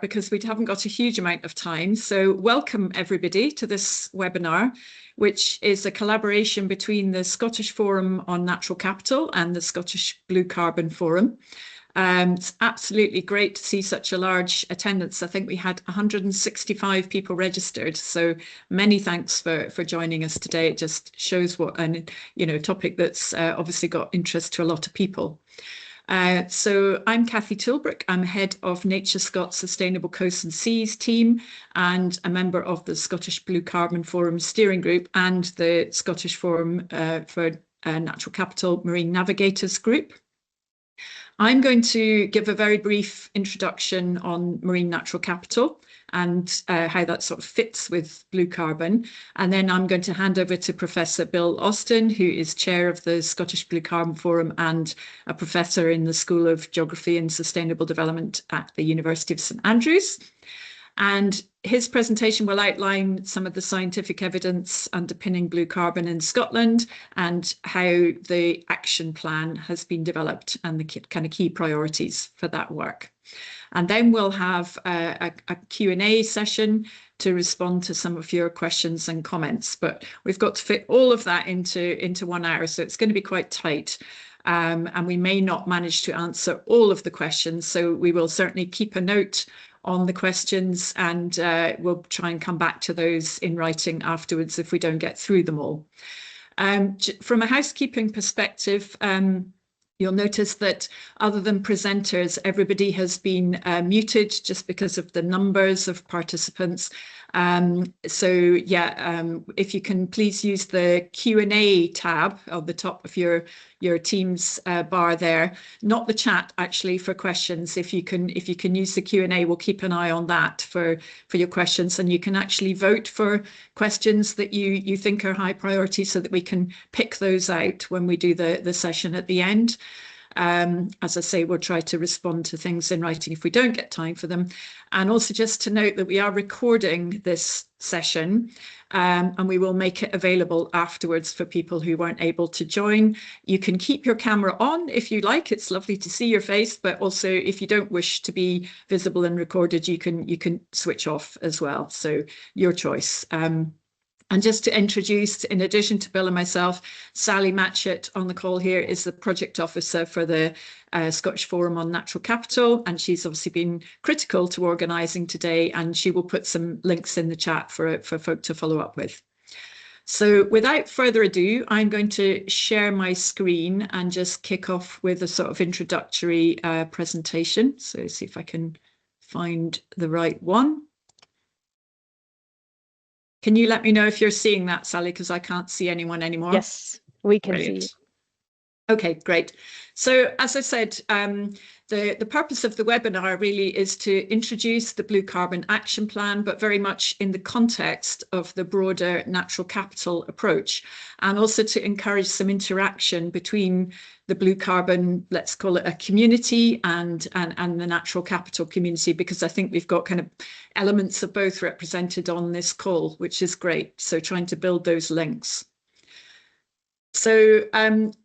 because we haven't got a huge amount of time. So welcome everybody to this webinar, which is a collaboration between the Scottish Forum on Natural Capital and the Scottish Blue Carbon Forum. It's absolutely great to see such a large attendance. I think we had 165 people registered. So many thanks for joining us today. It just shows what a topic that's obviously got interest to a lot of people. So I'm Cathy Tilbrook. I'm head of NatureScot Sustainable Coasts and Seas team and a member of the Scottish Blue Carbon Forum steering group and the Scottish Forum for Natural Capital Marine Navigators group. I'm going to give a very brief introduction on marine natural capital and how that sort of fits with blue carbon. And then I'm going to hand over to Professor Bill Austin, who is chair of the Scottish Blue Carbon Forum and a professor in the School of Geography and Sustainable Development at the University of St Andrews. And his presentation will outline some of the scientific evidence underpinning blue carbon in Scotland and how the action plan has been developed and the kind of key priorities for that work. And then we'll have a Q&A session to respond to some of your questions and comments. But we've got to fit all of that into 1 hour, so it's going to be quite tight. And we may not manage to answer all of the questions, so we will certainly keep a note on the questions and we'll try and come back to those in writing afterwards if we don't get through them all. From a housekeeping perspective, you'll notice that other than presenters, everybody has been muted just because of the numbers of participants. If you can please use the Q&A tab at the top of your Teams bar there, not the chat actually for questions. If you can use the Q&A, we'll keep an eye on that for your questions, and you can actually vote for questions that you think are high priority so that we can pick those out when we do the session at the end. As I say, we'll try to respond to things in writing if we don't get time for them. And also just to note that we are recording this session and we will make it available afterwards for people who weren't able to join. You can keep your camera on if you like. It's lovely to see your face, but also if you don't wish to be visible and recorded, you can switch off as well. So your choice. And just to introduce, in addition to Bill and myself, Sally Matchett on the call here is the project officer for the Scottish Forum on Natural Capital, and she's obviously been critical to organising today, and she will put some links in the chat for folk to follow up with. So without further ado, I'm going to share my screen and just kick off with a sort of introductory presentation. So see if I can find the right one. Can you let me know if you're seeing that, Sally, because I can't see anyone anymore? Yes, we can Brilliant. see. Okay, great. So as I said, the purpose of the webinar really is to introduce the Blue Carbon Action Plan, but very much in the context of the broader natural capital approach, and also to encourage some interaction between the blue carbon, let's call it a community, and the natural capital community, because I think we've got kind of elements of both represented on this call, which is great. So trying to build those links. So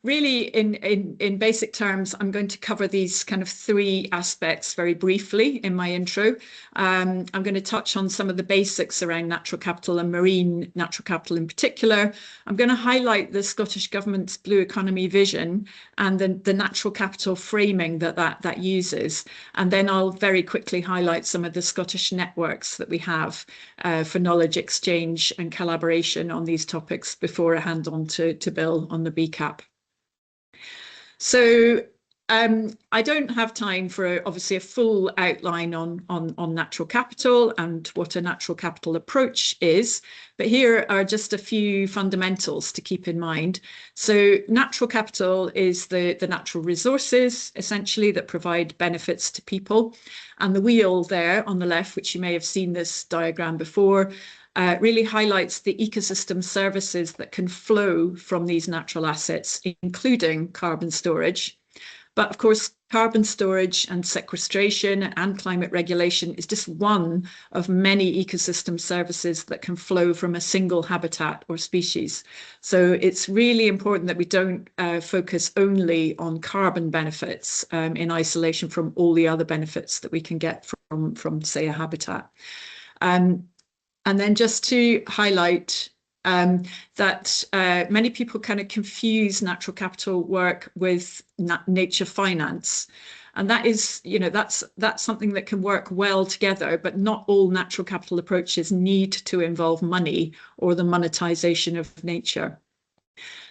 really, in basic terms, I'm going to cover these kind of 3 aspects very briefly in my intro. I'm going to touch on some of the basics around natural capital and marine natural capital in particular. I'm going to highlight the Scottish Government's Blue Economy vision and the natural capital framing that uses. And then I'll very quickly highlight some of the Scottish networks that we have for knowledge exchange and collaboration on these topics before I hand on to Bill on the BCAP. So I don't have time for obviously a full outline on natural capital and what a natural capital approach is, but here are just a few fundamentals to keep in mind. So natural capital is the natural resources essentially that provide benefits to people, and the wheel there on the left, which you may have seen this diagram before, really highlights the ecosystem services that can flow from these natural assets, including carbon storage. But of course, carbon storage and sequestration and climate regulation is just one of many ecosystem services that can flow from a single habitat or species. So it's really important that we don't focus only on carbon benefits in isolation from all the other benefits that we can get from say, a habitat. And then just to highlight that many people kind of confuse natural capital work with nature finance. And that is, that's something that can work well together, but not all natural capital approaches need to involve money or the monetization of nature.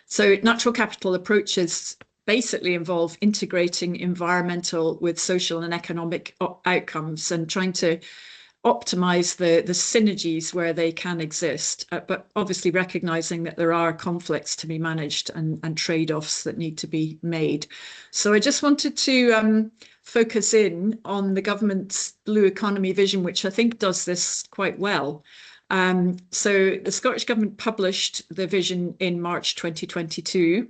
So natural capital approaches basically involve integrating environmental with social and economic outcomes and trying to optimize the synergies where they can exist, but obviously recognizing that there are conflicts to be managed and trade-offs that need to be made. So I just wanted to focus in on the government's blue economy vision, which I think does this quite well. So the Scottish Government published the vision in March 2022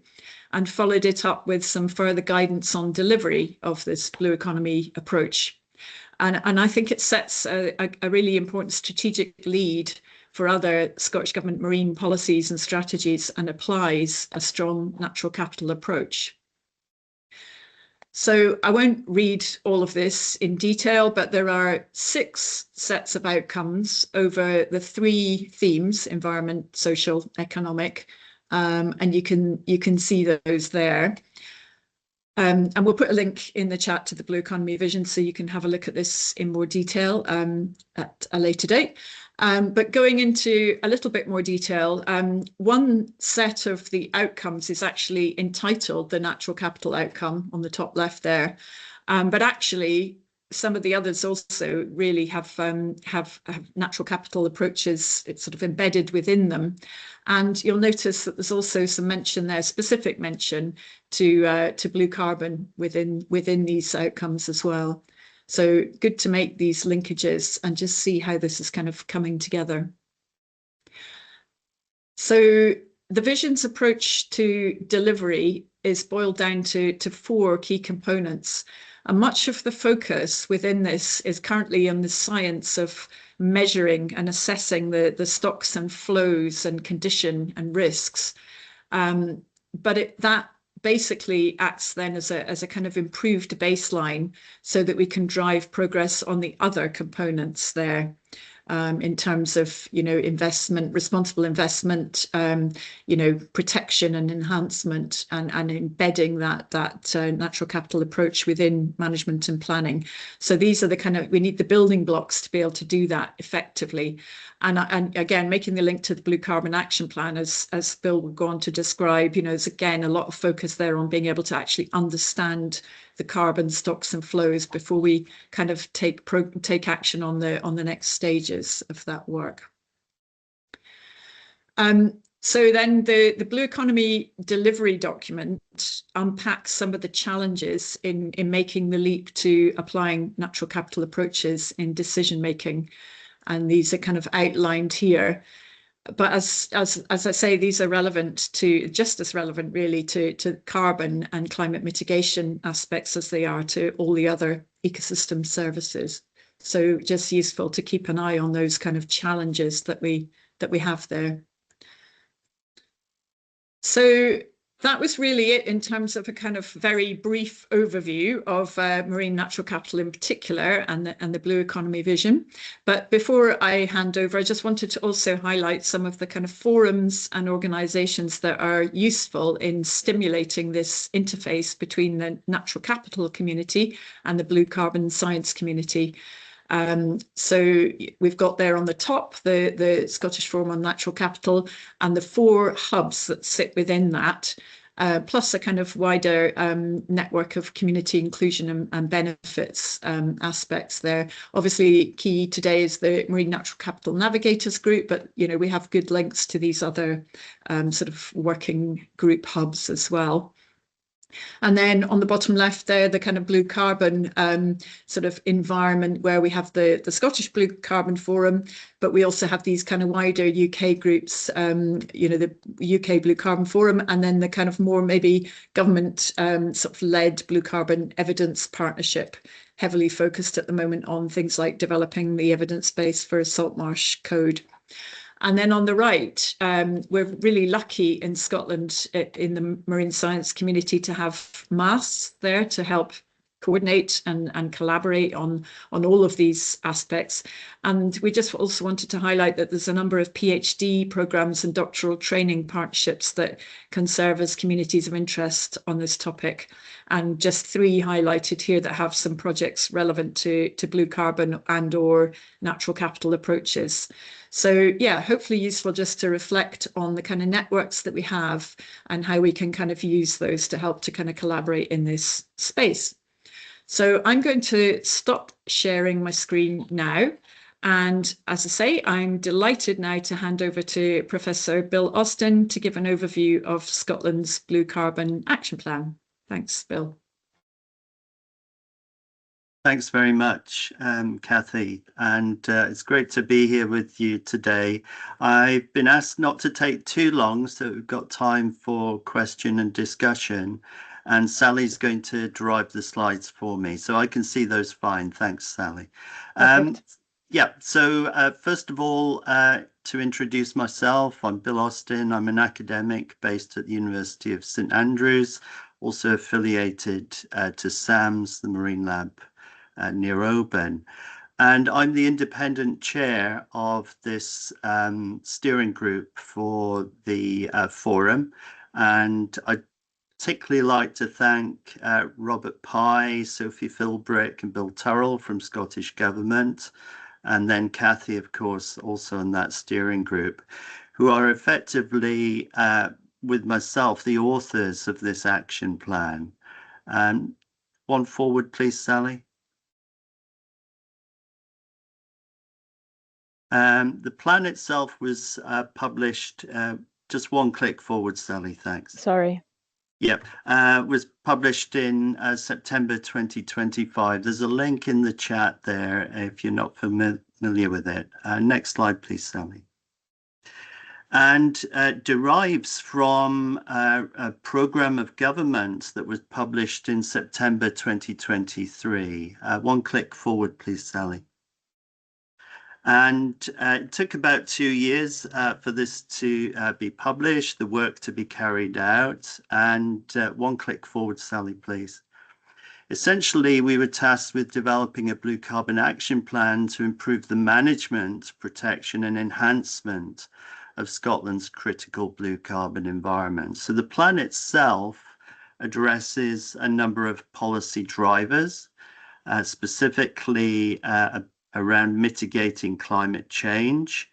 and followed it up with some further guidance on delivery of this blue economy approach. And I think it sets a really important strategic lead for other Scottish Government marine policies and strategies and applies a strong natural capital approach. So I won't read all of this in detail, but there are 6 sets of outcomes over the 3 themes: environment, social, economic, and you can see those there. And we'll put a link in the chat to the Blue Economy Vision so you can have a look at this in more detail at a later date. But going into a little bit more detail, one set of the outcomes is actually entitled the natural capital outcome on the top left there. But actually, some of the others also really have natural capital approaches. It's sort of embedded within them. And you'll notice that there's also some mention there, specific mention to blue carbon within these outcomes as well. So good to make these linkages and just see how this is kind of coming together. So the vision's approach to delivery is boiled down to 4 key components. And much of the focus within this is currently on the science of measuring and assessing the stocks and flows and condition and risks. But that basically acts then as a kind of improved baseline so that we can drive progress on the other components there. In terms of, investment, responsible investment, protection and enhancement, and embedding that natural capital approach within management and planning. So these are we need the building blocks to be able to do that effectively. And again, making the link to the Blue Carbon Action Plan, as Bill will go on to describe, there's again a lot of focus there on being able to actually understand the carbon stocks and flows before we kind of take action on the next stages of that work. So then the Blue Economy delivery document unpacks some of the challenges in making the leap to applying natural capital approaches in decision making, and these are kind of outlined here. But as I say, these are just as relevant really to carbon and climate mitigation aspects as they are to all the other ecosystem services. So just useful to keep an eye on those kind of challenges that we have there. So that was really it in terms of a kind of very brief overview of marine natural capital in particular and the Blue Economy vision. But before I hand over, I just wanted to also highlight some of the kind of forums and organisations that are useful in stimulating this interface between the natural capital community and the blue carbon science community. So we've got there on the top the Scottish Forum on Natural Capital and the 4 hubs that sit within that, plus a kind of wider network of community inclusion and benefits aspects there. Obviously, key today is the Marine Natural Capital Navigators group, but we have good links to these other sort of working group hubs as well. And then on the bottom left there, the kind of blue carbon sort of environment where we have the Scottish Blue Carbon Forum, but we also have these kind of wider UK groups, the UK Blue Carbon Forum, and then the kind of more maybe government sort of led blue carbon evidence partnership, heavily focused at the moment on things like developing the evidence base for saltmarsh code. And then on the right, we're really lucky in Scotland in the marine science community to have MAS there to help coordinate and collaborate on all of these aspects. And we just also wanted to highlight that there's a number of PhD programs and doctoral training partnerships that can serve as communities of interest on this topic. And just 3 highlighted here that have some projects relevant to blue carbon and or natural capital approaches. So yeah, hopefully useful just to reflect on the kind of networks that we have and how we can kind of use those to help to kind of collaborate in this space. So I'm going to stop sharing my screen now. And as I say, I'm delighted now to hand over to Professor Bill Austin to give an overview of Scotland's Blue Carbon Action Plan. Thanks, Bill. Thanks very much, Cathy, and it's great to be here with you today. I've been asked not to take too long, so we've got time for question and discussion, and Sally's going to drive the slides for me, so I can see those fine. Thanks, Sally. Yeah, so first of all, to introduce myself, I'm Bill Austin. I'm an academic based at the University of St Andrews, also affiliated to SAMS, the Marine Lab near Oban, and I'm the independent chair of this steering group for the forum, and I'd particularly like to thank Robert Pye, Sophie Philbrick and Bill Turrell from Scottish Government, and then Cathy, of course, also in that steering group, who are effectively, with myself, the authors of this action plan. One forward, please, Sally. The plan itself was published, just one click forward, Sally, thanks. Sorry. Yep, was published in September 2025. There's a link in the chat there if you're not familiar with it. Next slide, please, Sally. And derives from a programme of government that was published in September 2023. One click forward, please, Sally. And it took about 2 years for this to be published, the work to be carried out. And one click forward, Sally, please. Essentially, we were tasked with developing a blue carbon action plan to improve the management, protection and enhancement of Scotland's critical blue carbon environment. So the plan itself addresses a number of policy drivers, specifically around mitigating climate change,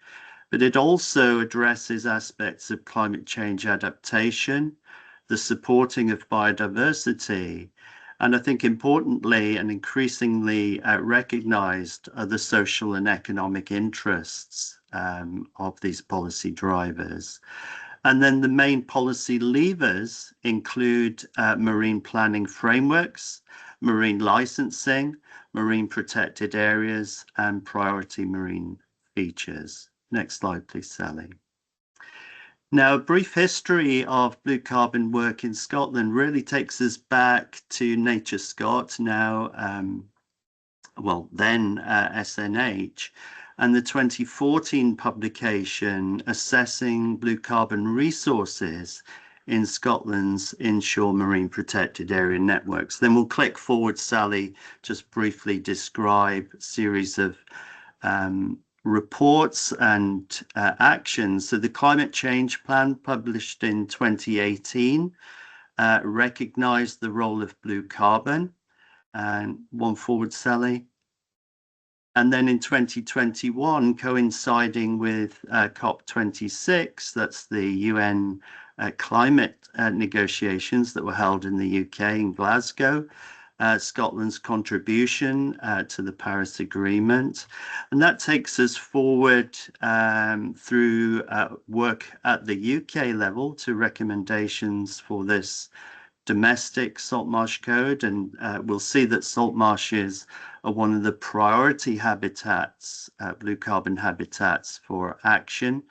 but it also addresses aspects of climate change adaptation, the supporting of biodiversity, and I think importantly and increasingly recognized are the social and economic interests of these policy drivers. And then the main policy levers include marine planning frameworks, marine licensing, marine protected areas, and priority marine features. Next slide, please, Sally. Now, a brief history of blue carbon work in Scotland really takes us back to NatureScot, now, then SNH, and the 2014 publication assessing blue carbon resources in Scotland's inshore marine protected area networks. Then we'll click forward, Sally, just briefly describe a series of reports and actions. So the climate change plan published in 2018 recognized the role of blue carbon. And one forward, Sally. And then in 2021, coinciding with COP26, that's the UN climate negotiations that were held in the UK in Glasgow, Scotland's contribution to the Paris Agreement. And that takes us forward through work at the UK level to recommendations for this domestic salt marsh code, and we'll see that salt marshes are one of the priority habitats, blue carbon habitats for action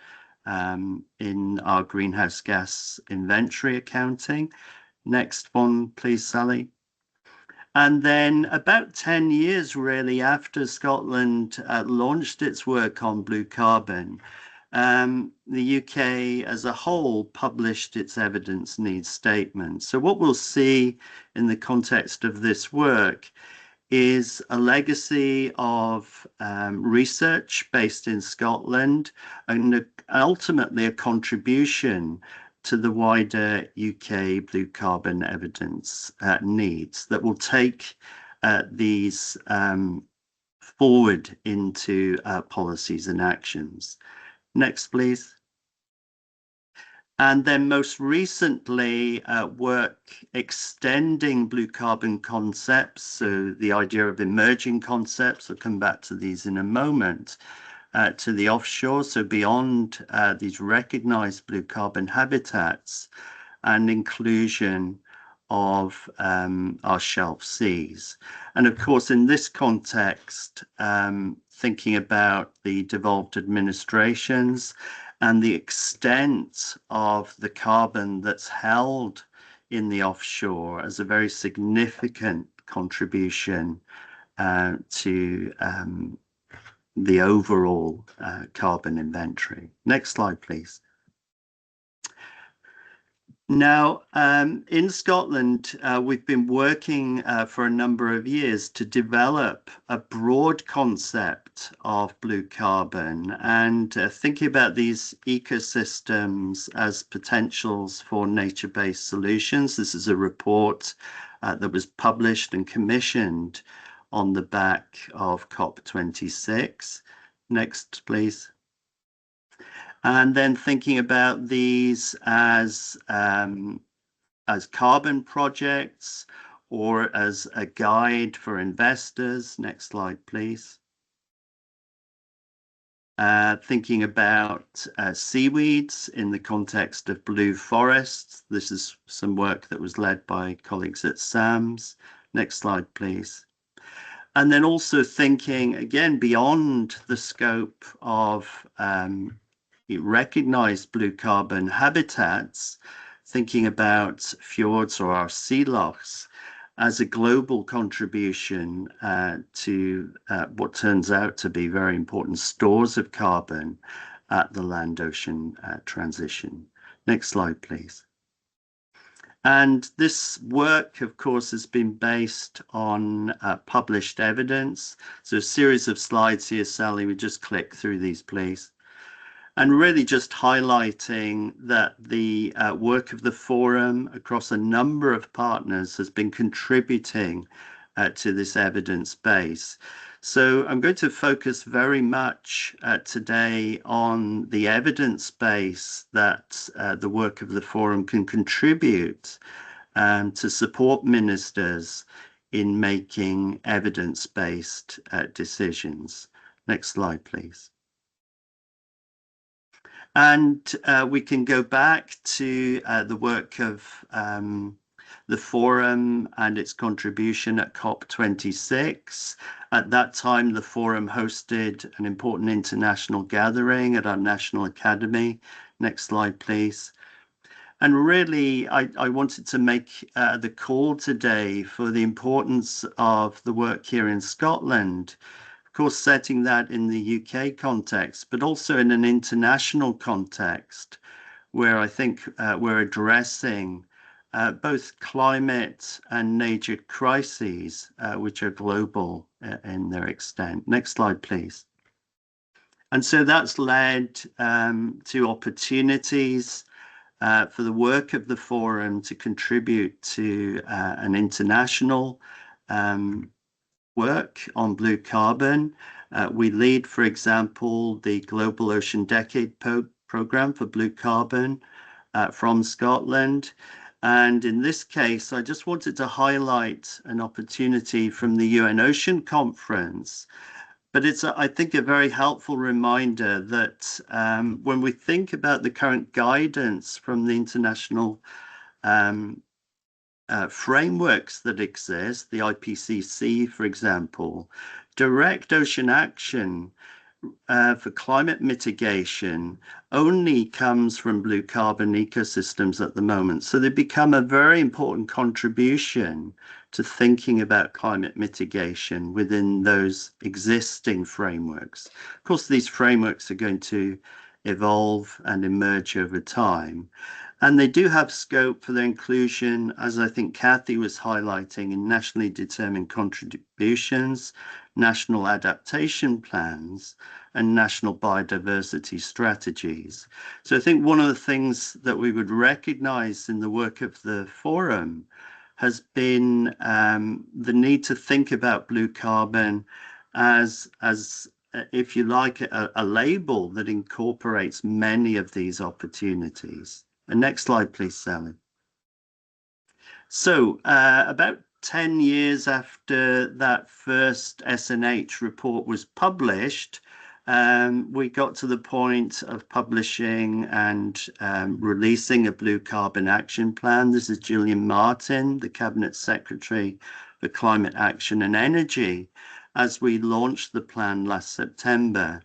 in our greenhouse gas inventory accounting. Next one, please, Sally. And then about 10 years really after Scotland launched its work on blue carbon, the UK as a whole published its evidence needs statement. So what we'll see in the context of this work is a legacy of research based in Scotland and ultimately a contribution to the wider UK blue carbon evidence needs that will take these forward into policies and actions. Next, please. And then most recently, work extending blue carbon concepts, so the idea of emerging concepts, I'll come back to these in a moment, to the offshore, so beyond these recognized blue carbon habitats and inclusion of our shelf seas. And of course, in this context, thinking about the devolved administrations and the extent of the carbon that's held in the offshore as a very significant contribution to the overall carbon inventory. Next slide, please. Now, in Scotland, we've been working for a number of years to develop a broad concept of blue carbon and thinking about these ecosystems as potentials for nature-based solutions. This is a report that was published and commissioned on the back of COP26. Next, please. And then thinking about these as carbon projects or as a guide for investors. Next slide, please. Thinking about seaweeds in the context of blue forests. This is some work that was led by colleagues at SAMS. Next slide, please. And then also thinking, again, beyond the scope of recognized blue carbon habitats, thinking about fjords or our sea lochs as a global contribution to what turns out to be very important stores of carbon at the land-ocean transition. Next slide, please. And this work, of course, has been based on published evidence. So a series of slides here, Sally, we just click through these, please. And really just highlighting that the work of the forum across a number of partners has been contributing to this evidence base. So I'm going to focus very much today on the evidence base that the work of the forum can contribute to support ministers in making evidence-based decisions. Next slide, please. And we can go back to the work of the forum and its contribution at COP26. At that time, the forum hosted an important international gathering at our National Academy. Next slide, please. And really, I wanted to make the call today for the importance of the work here in Scotland. Of course, setting that in the UK context, but also in an international context where I think we're addressing both climate and nature crises, which are global in their extent. Next slide, please. And so that's led to opportunities for the work of the forum to contribute to an international work on blue carbon. We lead, for example, the Global Ocean Decade Programme for Blue Carbon from Scotland. And in this case, I just wanted to highlight an opportunity from the UN Ocean Conference. But it's, I think, a very helpful reminder that when we think about the current guidance from the International frameworks that exist, the IPCC, for example, direct ocean action for climate mitigation only comes from blue carbon ecosystems at the moment. So they become a very important contribution to thinking about climate mitigation within those existing frameworks. Of course, these frameworks are going to evolve and emerge over time. And they do have scope for their inclusion, as I think Cathy was highlighting, in nationally determined contributions, national adaptation plans, and national biodiversity strategies. So I think one of the things that we would recognize in the work of the forum has been the need to think about blue carbon as if you like, a label that incorporates many of these opportunities. And next slide, please, Sally. So about 10 years after that first SNH report was published, we got to the point of publishing and releasing a blue carbon action plan. This is Gillian Martin, the Cabinet Secretary for Climate Action and Energy, as we launched the plan last September.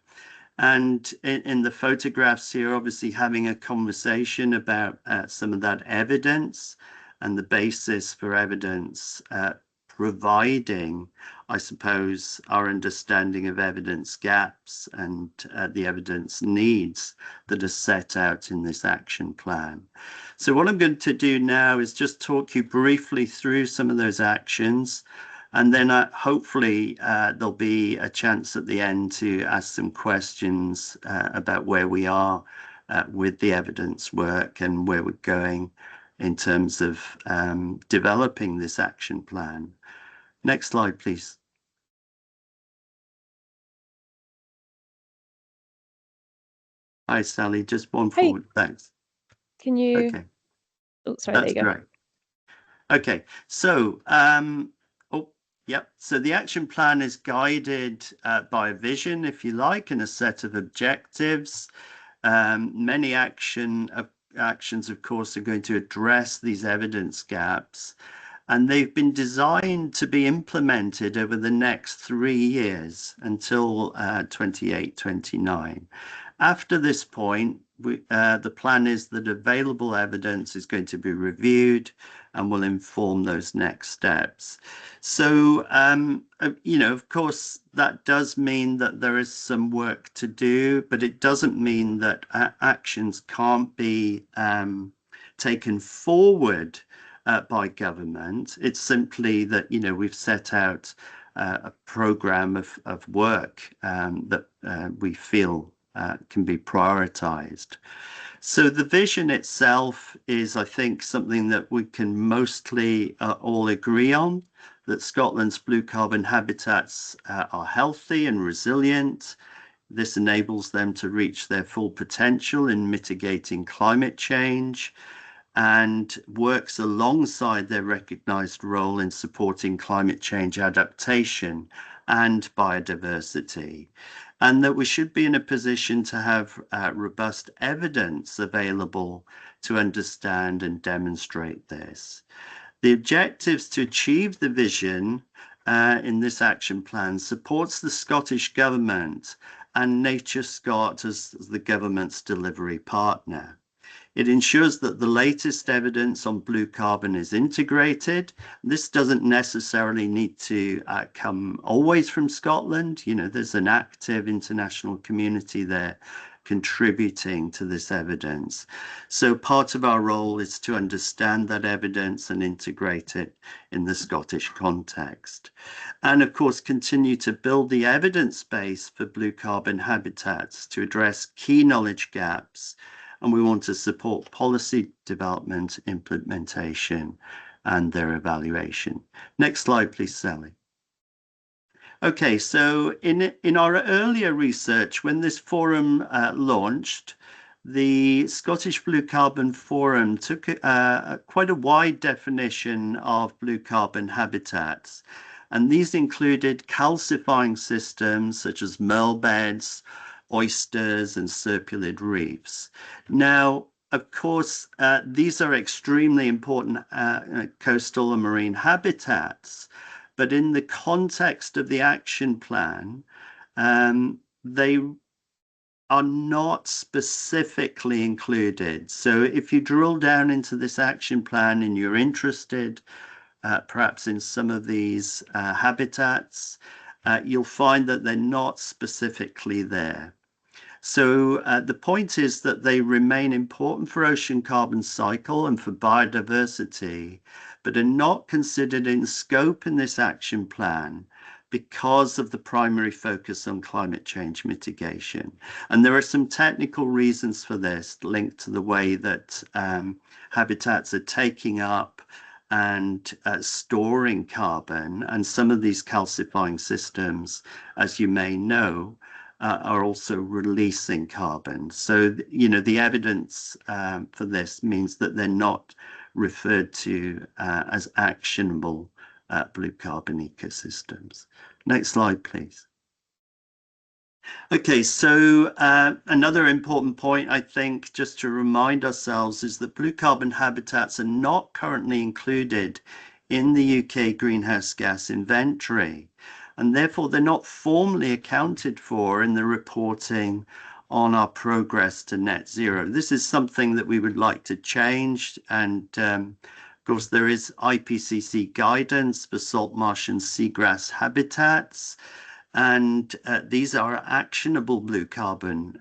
And in the photographs here, obviously having a conversation about some of that evidence and the basis for evidence, providing, I suppose, our understanding of evidence gaps and the evidence needs that are set out in this action plan. So what I'm going to do now is just talk you briefly through some of those actions. And then hopefully there'll be a chance at the end to ask some questions about where we are with the evidence work and where we're going in terms of developing this action plan. Next slide, please. Hi, Sally, just one forward, thanks. Can you? Okay. Oh, sorry, That's there you go. great. Okay, so yep. So the action plan is guided by a vision, if you like, and a set of objectives. Many actions, of course, are going to address these evidence gaps, and they've been designed to be implemented over the next 3 years until 28, 29. After this point, the plan is that available evidence is going to be reviewed and will inform those next steps. So, of course, that does mean that there is some work to do, but it doesn't mean that actions can't be taken forward by government. It's simply that, we've set out a program of work that we feel can be prioritized. So the vision itself is, I think, something that we can mostly all agree on, that Scotland's blue carbon habitats are healthy and resilient. This enables them to reach their full potential in mitigating climate change and works alongside their recognized role in supporting climate change adaptation and biodiversity. And that we should be in a position to have robust evidence available to understand and demonstrate this. The objectives to achieve the vision in this action plan supports the Scottish Government and NatureScot as the government's delivery partner. It ensures that the latest evidence on blue carbon is integrated. This doesn't necessarily need to come always from Scotland. There's an active international community there contributing to this evidence. So part of our role is to understand that evidence and integrate it in the Scottish context. And of course, continue to build the evidence base for blue carbon habitats to address key knowledge gaps. And we want to support policy development, implementation, and their evaluation. Next slide, please, Sally. Okay, so in our earlier research, when this forum launched, the Scottish Blue Carbon Forum took quite a wide definition of blue carbon habitats. And these included calcifying systems such as mearl beds, oysters and serpulid reefs. Now, of course, these are extremely important coastal and marine habitats, but in the context of the action plan, they are not specifically included. So if you drill down into this action plan and you're interested perhaps in some of these habitats, you'll find that they're not specifically there. So the point is that they remain important for ocean carbon cycle and for biodiversity, but are not considered in scope in this action plan because of the primary focus on climate change mitigation. And there are some technical reasons for this linked to the way that habitats are taking up and storing carbon. And some of these calcifying systems, as you may know, are also releasing carbon. So, you know, the evidence for this means that they're not referred to as actionable blue carbon ecosystems. Next slide, please. Okay, so another important point, I think, just to remind ourselves, is that blue carbon habitats are not currently included in the UK greenhouse gas inventory, and therefore they're not formally accounted for in the reporting on our progress to net zero. This is something that we would like to change, and of course there is IPCC guidance for saltmarsh and seagrass habitats, and these are actionable blue carbon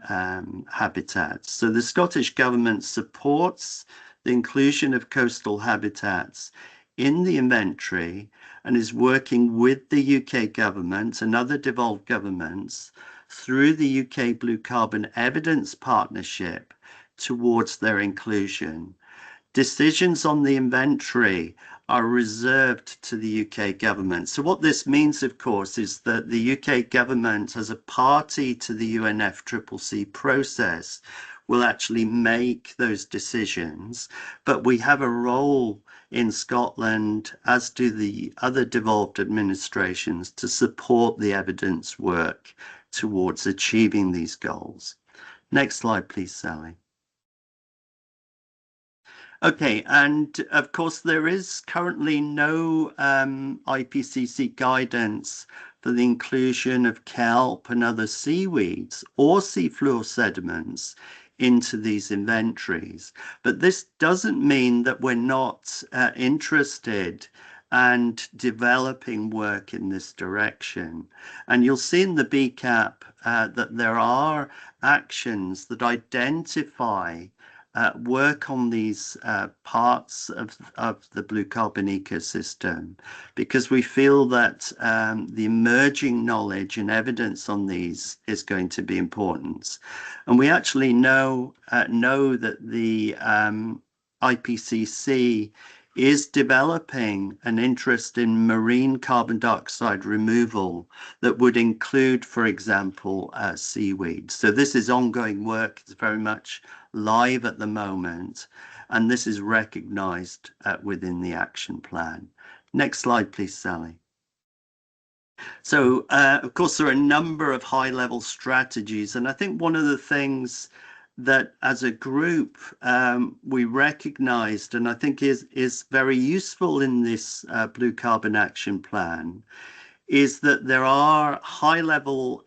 habitats. So the Scottish Government supports the inclusion of coastal habitats in the inventory and is working with the UK government and other devolved governments through the UK Blue Carbon Evidence Partnership towards their inclusion. Decisions on the inventory are reserved to the UK government. So what this means, of course, is that the UK government, as a party to the UNFCCC process, will actually make those decisions. But we have a role in Scotland, as do the other devolved administrations, to support the evidence work towards achieving these goals. Next slide, please, Sally. Okay, and of course there is currently no IPCC guidance for the inclusion of kelp and other seaweeds or seafloor sediments into these inventories. But this doesn't mean that we're not interested and developing work in this direction. And you'll see in the BCAP that there are actions that identify work on these parts of the blue carbon ecosystem, because we feel that the emerging knowledge and evidence on these is going to be important. And we actually know that the IPCC is developing an interest in marine carbon dioxide removal that would include, for example, seaweeds. So this is ongoing work. It's very much live at the moment, and this is recognized within the action plan. Next slide, please, Sally. So, of course, there are a number of high-level strategies, and I think one of the things that as a group we recognized, and I think is very useful in this blue carbon action plan, is that there are high-level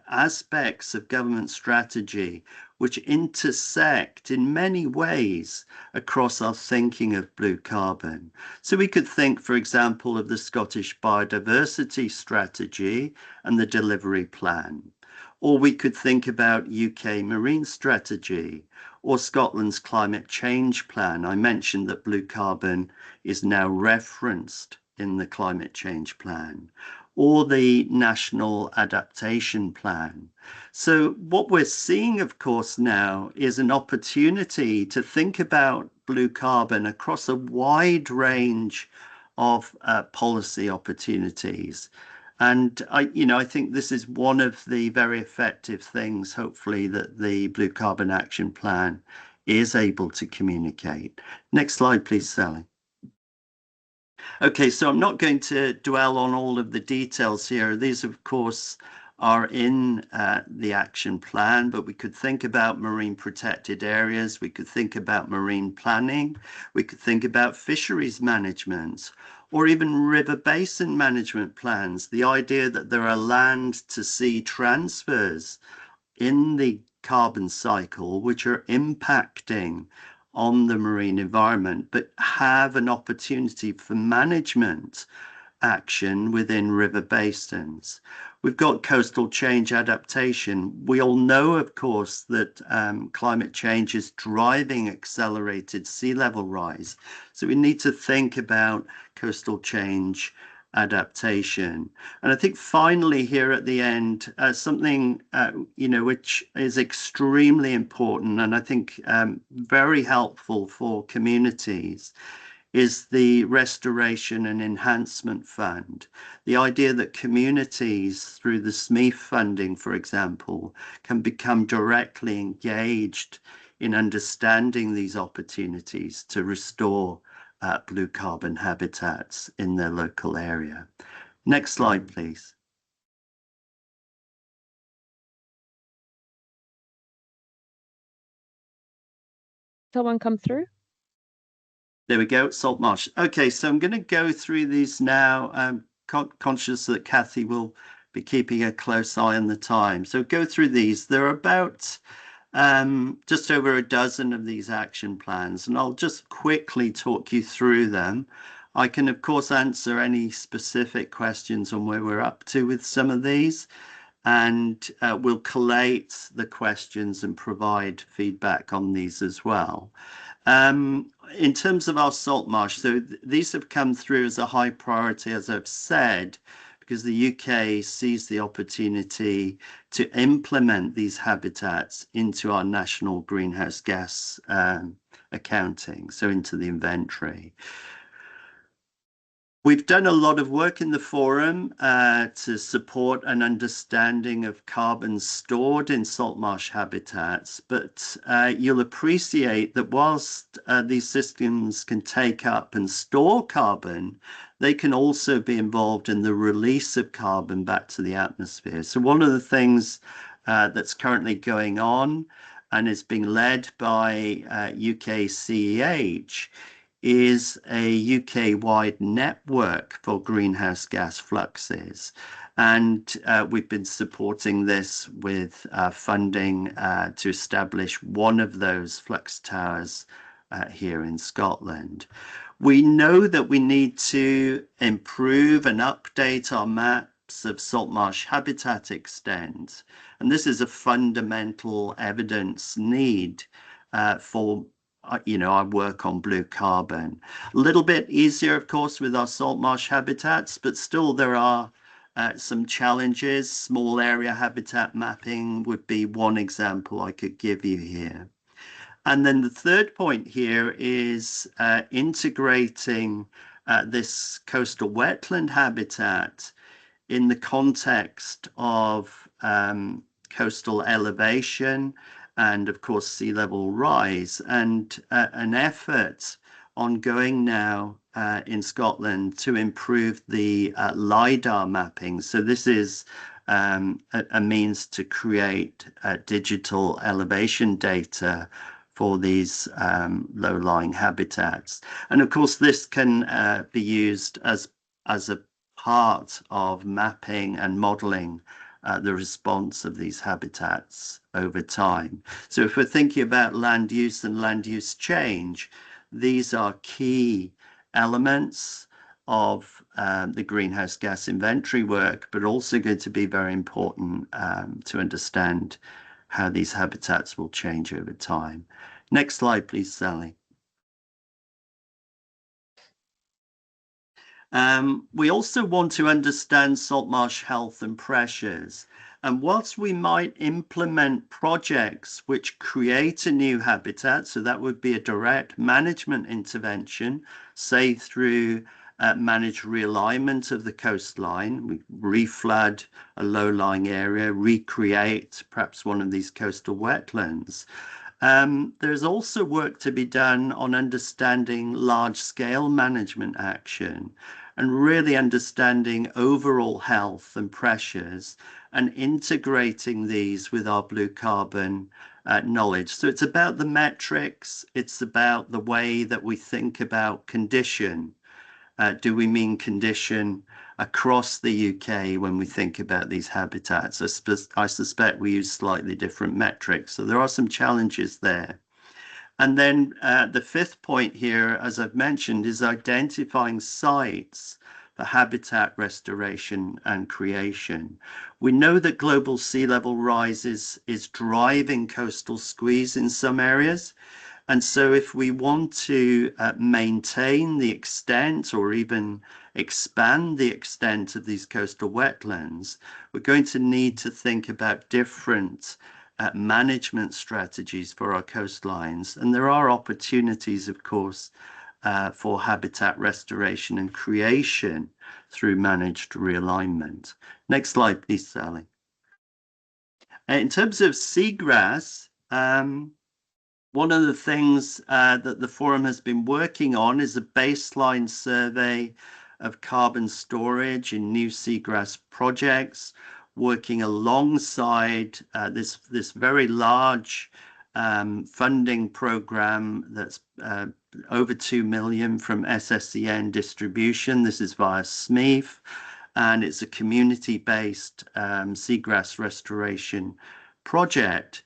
aspects of government strategy which intersect in many ways across our thinking of blue carbon. So we could think, for example, of the Scottish biodiversity strategy and the delivery plan. Or we could think about UK marine strategy or Scotland's climate change plan. I mentioned that blue carbon is now referenced in the climate change plan, or the national adaptation plan. So what we're seeing, of course, now is an opportunity to think about blue carbon across a wide range of policy opportunities. And I think this is one of the very effective things, hopefully, that the Blue Carbon Action Plan is able to communicate. Next slide, please, Sally. Okay, so I'm not going to dwell on all of the details here. These, of course, are in the action plan, but we could think about marine protected areas, we could think about marine planning, we could think about fisheries management, or even river basin management plans. The idea that there are land to sea transfers in the carbon cycle which are impacting on the marine environment, but have an opportunity for management action within river basins. We've got coastal change adaptation. We all know, of course, that climate change is driving accelerated sea level rise. So we need to think about coastal change adaptation. And I think finally here at the end, something, which is extremely important and I think very helpful for communities is the Restoration and Enhancement Fund. The idea that communities, through the SMEF funding, for example, can become directly engaged in understanding these opportunities to restore blue carbon habitats in their local area. Next slide, please. Someone come through? There we go, salt marsh. Okay, so I'm going to go through these now. I'm conscious that Cathy will be keeping a close eye on the time. So go through these. There are about just over a dozen of these action plans, and I'll just quickly talk you through them. I can, of course, answer any specific questions on where we're up to with some of these, and we'll collate the questions and provide feedback on these as well. In terms of our salt marsh, so these have come through as a high priority, as I've said, because the UK sees the opportunity to implement these habitats into our national greenhouse gas accounting, so into the inventory. We've done a lot of work in the forum to support an understanding of carbon stored in salt marsh habitats, but you'll appreciate that whilst these systems can take up and store carbon, they can also be involved in the release of carbon back to the atmosphere. So one of the things that's currently going on and is being led by UK CEH is a UK-wide network for greenhouse gas fluxes. And we've been supporting this with funding to establish one of those flux towers here in Scotland. We know that we need to improve and update our maps of salt marsh habitat extent. And this is a fundamental evidence need for our work on blue carbon. A little bit easier, of course, with our salt marsh habitats, but still there are some challenges. Small area habitat mapping would be one example I could give you here. And then the third point here is integrating this coastal wetland habitat in the context of coastal elevation and of course sea level rise, and an effort ongoing now in Scotland to improve the LiDAR mapping. So this is a means to create digital elevation data for these low-lying habitats. And of course this can be used as a part of mapping and modeling the response of these habitats over time. So if we're thinking about land use and land use change, these are key elements of the greenhouse gas inventory work, but also going to be very important to understand how these habitats will change over time. Next slide, please, Sally. We also want to understand salt marsh health and pressures. And whilst we might implement projects which create a new habitat, so that would be a direct management intervention, say through managed realignment of the coastline, we reflood a low-lying area, recreate perhaps one of these coastal wetlands. There's also work to be done on understanding large-scale management action. and really understanding overall health and pressures and integrating these with our blue carbon knowledge. So it's about the metrics, it's about the way that we think about condition. Do we mean condition across the UK when we think about these habitats? I suspect we use slightly different metrics. So there are some challenges there. And then the fifth point here, as I've mentioned, is identifying sites for habitat restoration and creation. We know that global sea level rise is driving coastal squeeze in some areas. And so if we want to maintain the extent or even expand the extent of these coastal wetlands, we're going to need to think about different management strategies for our coastlines. And there are opportunities, of course, for habitat restoration and creation through managed realignment. Next slide, please, Sally. In terms of seagrass, one of the things that the Forum has been working on is a baseline survey of carbon storage in new seagrass projects, working alongside this very large funding program that's over 2 million from SSEN distribution. This is via SMEF, and it's a community-based seagrass restoration project.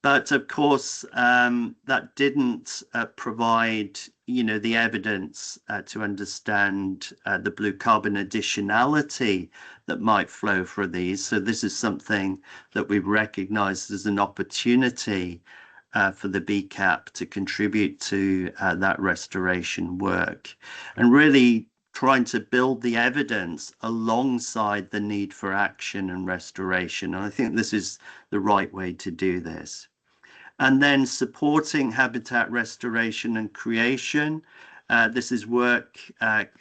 But of course, that didn't provide, the evidence to understand the blue carbon additionality that might flow for these. So this is something that we've recognized as an opportunity for the BCAP to contribute to that restoration work, and really trying to build the evidence alongside the need for action and restoration. And I think this is the right way to do this. And then supporting habitat restoration and creation. This is work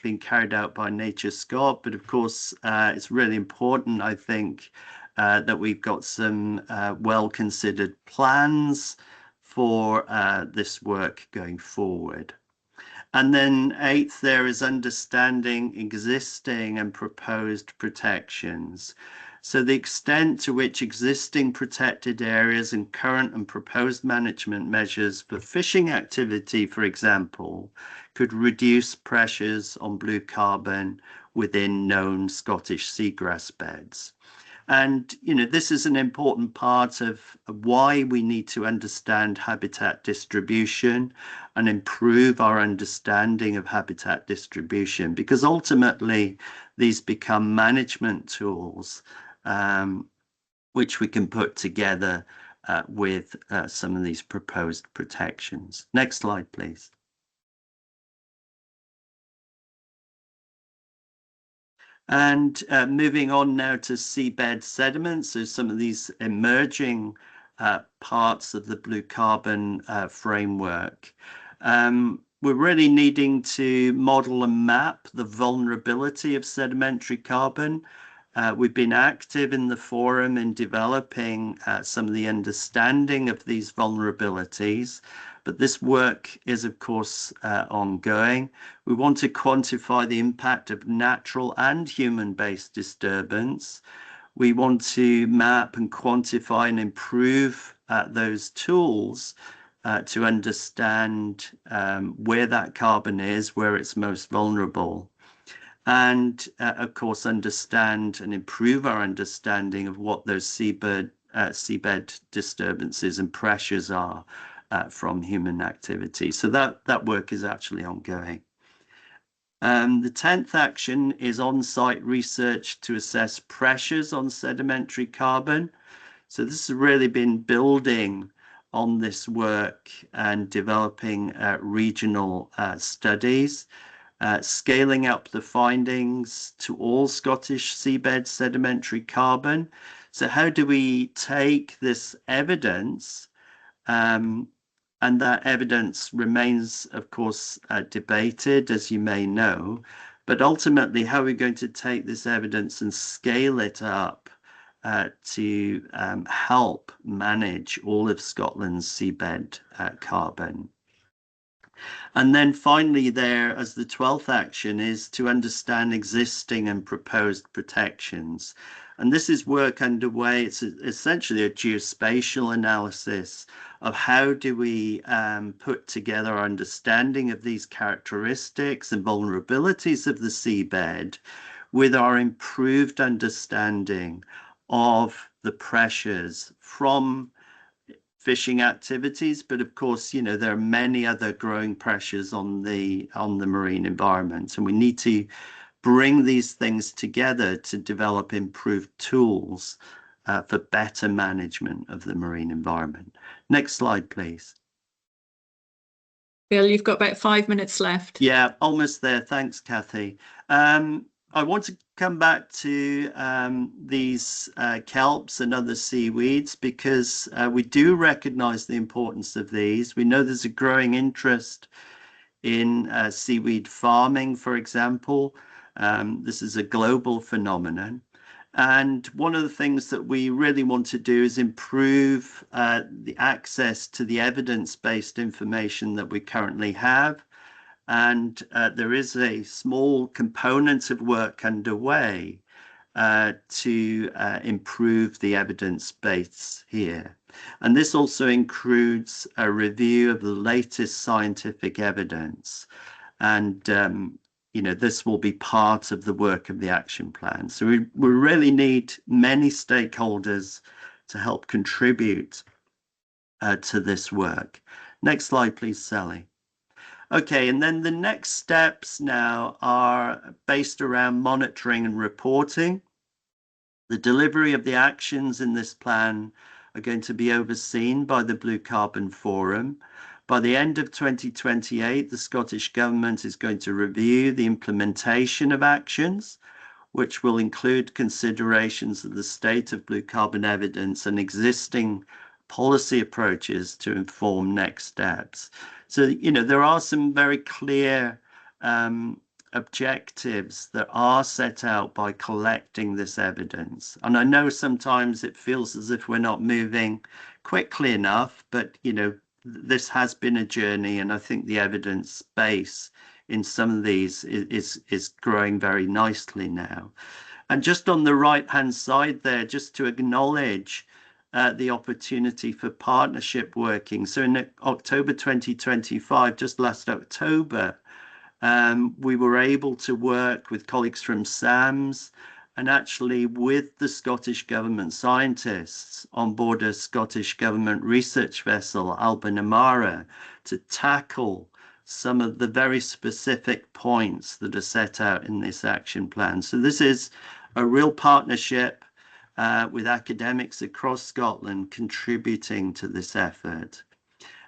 being carried out by NatureScot, but of course, it's really important, I think, that we've got some well-considered plans for this work going forward. And then eighth, there is understanding existing and proposed protections. So the extent to which existing protected areas and current and proposed management measures for fishing activity, for example, could reduce pressures on blue carbon within known Scottish seagrass beds. And, this is an important part of why we need to understand habitat distribution and improve our understanding of habitat distribution, because ultimately these become management tools which we can put together with some of these proposed protections. Next slide, please. And moving on now to seabed sediments, so some of these emerging parts of the blue carbon framework. We're really needing to model and map the vulnerability of sedimentary carbon. We've been active in the Forum in developing some of the understanding of these vulnerabilities, but this work is, of course, ongoing. We want to quantify the impact of natural and human-based disturbance. We want to map and quantify and improve those tools to understand where that carbon is, where it's most vulnerable. And of course, understand and improve our understanding of what those seabed disturbances and pressures are from human activity. So that work is actually ongoing. The 10th action is on-site research to assess pressures on sedimentary carbon. So this has really been building on this work and developing regional studies. Scaling up the findings to all Scottish seabed sedimentary carbon. So how do we take this evidence, and that evidence remains, of course, debated, as you may know, but ultimately how are we going to take this evidence and scale it up to help manage all of Scotland's seabed carbon? And then finally there, as the 12th action, is to understand existing and proposed protections. And this is work underway. It's essentially a geospatial analysis of how do we put together our understanding of these characteristics and vulnerabilities of the seabed with our improved understanding of the pressures from fishing activities, but of course, you know, there are many other growing pressures on the marine environment, and we need to bring these things together to develop improved tools for better management of the marine environment. Next slide, please. Bill, you've got about 5 minutes left. Yeah, almost there. Thanks, Cathy. I want to come back to these kelps and other seaweeds because we do recognize the importance of these. We know there's a growing interest in seaweed farming, for example. This is a global phenomenon. And one of the things that we really want to do is improve the access to the evidence-based information that we currently have. And there is a small component of work underway to improve the evidence base here. And this also includes a review of the latest scientific evidence. And, you know, this will be part of the work of the action plan. So we really need many stakeholders to help contribute to this work. Next slide, please, Sally. Okay, and then the next steps now are based around monitoring and reporting. The delivery of the actions in this plan are going to be overseen by the Blue Carbon Forum. By the end of 2028, the Scottish Government is going to review the implementation of actions, which will include considerations of the state of blue carbon evidence and existing policy approaches to inform next steps. So, you know, there are some very clear objectives that are set out by collecting this evidence. And I know sometimes it feels as if we're not moving quickly enough, but, you know, this has been a journey, and I think the evidence base in some of these is growing very nicely now. And just on the right-hand side there, just to acknowledge the opportunity for partnership working. So in October 2025, just last October, we were able to work with colleagues from SAMS and actually with the Scottish Government scientists on board a Scottish Government research vessel, Alba Namara, to tackle some of the very specific points that are set out in this action plan. So this is a real partnership with academics across Scotland contributing to this effort.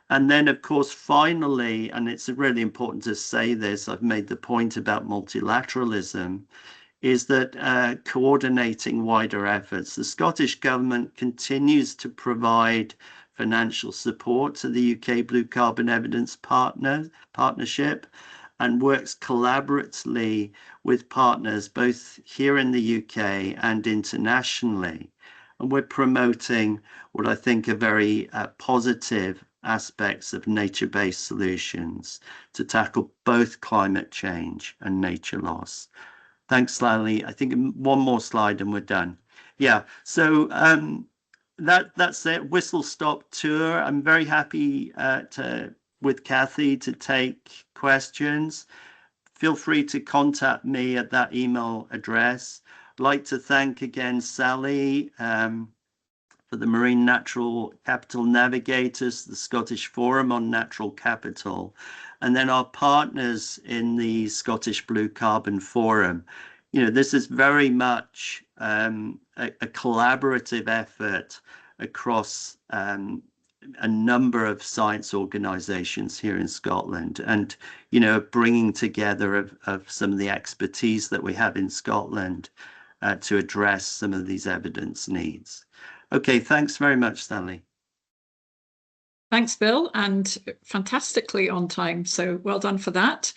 And then, of course, finally, and it's really important to say this, I've made the point about multilateralism, is that coordinating wider efforts. The Scottish Government continues to provide financial support to the UK Blue Carbon Evidence Partnership and works collaboratively with partners both here in the UK and internationally. And we're promoting what I think are very positive aspects of nature-based solutions to tackle both climate change and nature loss. Thanks, Sally. I think one more slide and we're done. Yeah, so that's it. Whistle stop tour. I'm very happy with Cathy to take questions. Feel free to contact me at that email address. I'd like to thank again Sally for the Marine Natural Capital Navigators, the Scottish Forum on Natural Capital, and then our partners in the Scottish Blue Carbon Forum. You know, this is very much a collaborative effort across a number of science organisations here in Scotland, and, you know, bringing together of some of the expertise that we have in Scotland to address some of these evidence needs. Okay, thanks very much, Sally. Thanks, Bill, and fantastically on time. So well done for that.